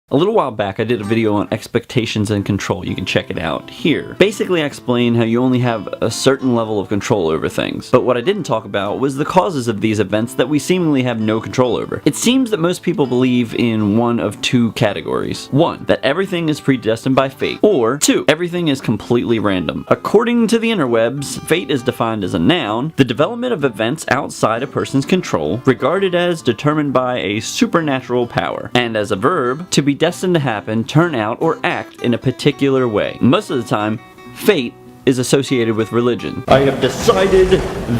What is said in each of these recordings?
A little while back I did a video on expectations and control. You can check it out here. Basically I explain how you only have a certain level of control over things. But what I didn't talk about was the causes of these events that we seemingly have no control over. It seems that most people believe in one of two categories. One, that everything is predestined by fate. Or two, everything is completely random. According to the interwebs, fate is defined as a noun, the development of events outside a person's control, regarded as determined by a supernatural power, and as a verb, to be destined to happen, turn out, or act in a particular way. Most of the time, fate is associated with religion. I have decided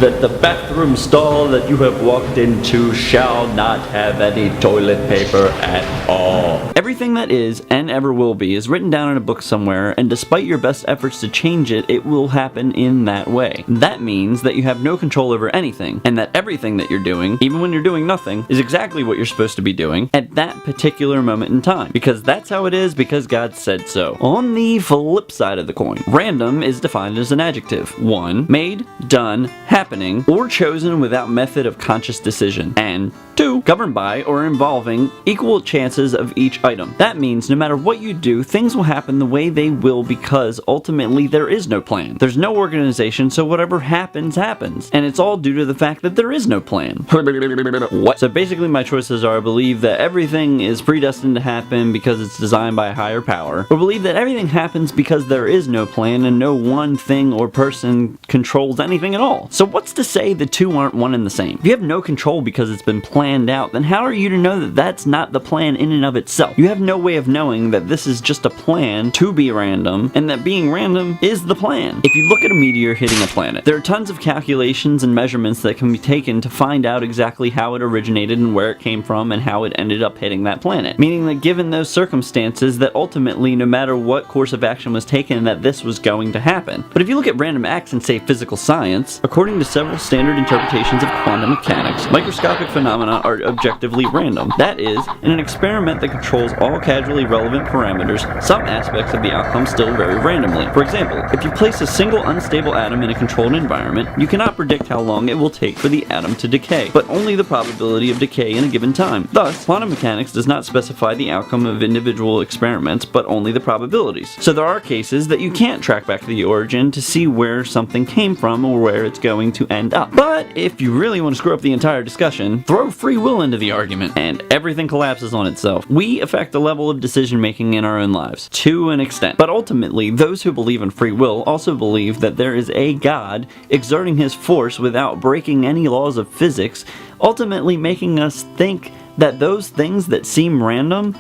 that the bathroom stall that you have walked into shall not have any toilet paper at all. Everything that is, and ever will be, is written down in a book somewhere, and despite your best efforts to change it, it will happen in that way. That means that you have no control over anything, and that everything that you're doing, even when you're doing nothing, is exactly what you're supposed to be doing at that particular moment in time. Because that's how it is, because God said so. On the flip side of the coin, random is defined as an adjective. 1. Made, done, happening, or chosen without method of conscious decision. And 2. Governed by or involving equal chances of each item. That means no matter what you do, things will happen the way they will because ultimately there is no plan. There's no organization, so whatever happens, happens. And it's all due to the fact that there is no plan. What? So basically my choices are believe that everything is predestined to happen because it's designed by a higher power, or believe that everything happens because there is no plan and no one thing or person controls anything at all. So what's to say the two aren't one and the same? If you have no control because it's been planned out, then how are you to know that that's not the plan in and of itself? You have no way of knowing that this is just a plan to be random, and that being random is the plan. If you look at a meteor hitting a planet, there are tons of calculations and measurements that can be taken to find out exactly how it originated and where it came from and how it ended up hitting that planet. Meaning that given those circumstances, that ultimately no matter what course of action was taken, that this was going to happen. But if you look at random acts in, say, physical science, according to several standard interpretations of quantum mechanics, microscopic phenomena are objectively random. That is, in an experiment that controls all causally relevant parameters, some aspects of the outcome still vary randomly. For example, if you place a single unstable atom in a controlled environment, you cannot predict how long it will take for the atom to decay, but only the probability of decay in a given time. Thus, quantum mechanics does not specify the outcome of individual experiments, but only the probabilities. So there are cases that you can't track back to the origin to see where something came from or where it's going to end up. But if you really want to screw up the entire discussion, throw free will into the argument, and everything collapses on itself. We affect the level of decision making in our own lives, to an extent. But ultimately, those who believe in free will also believe that there is a God exerting his force without breaking any laws of physics, ultimately making us think that those things that seem random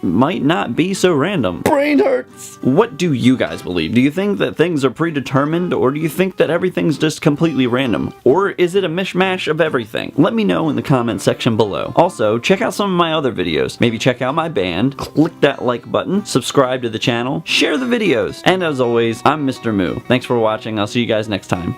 might not be so random. Brain hurts! What do you guys believe? Do you think that things are predetermined, or do you think that everything's just completely random? Or is it a mishmash of everything? Let me know in the comment section below. Also, check out some of my other videos. Maybe check out my band, click that like button, subscribe to the channel, share the videos, and as always, I'm Mr. Moo. Thanks for watching, I'll see you guys next time.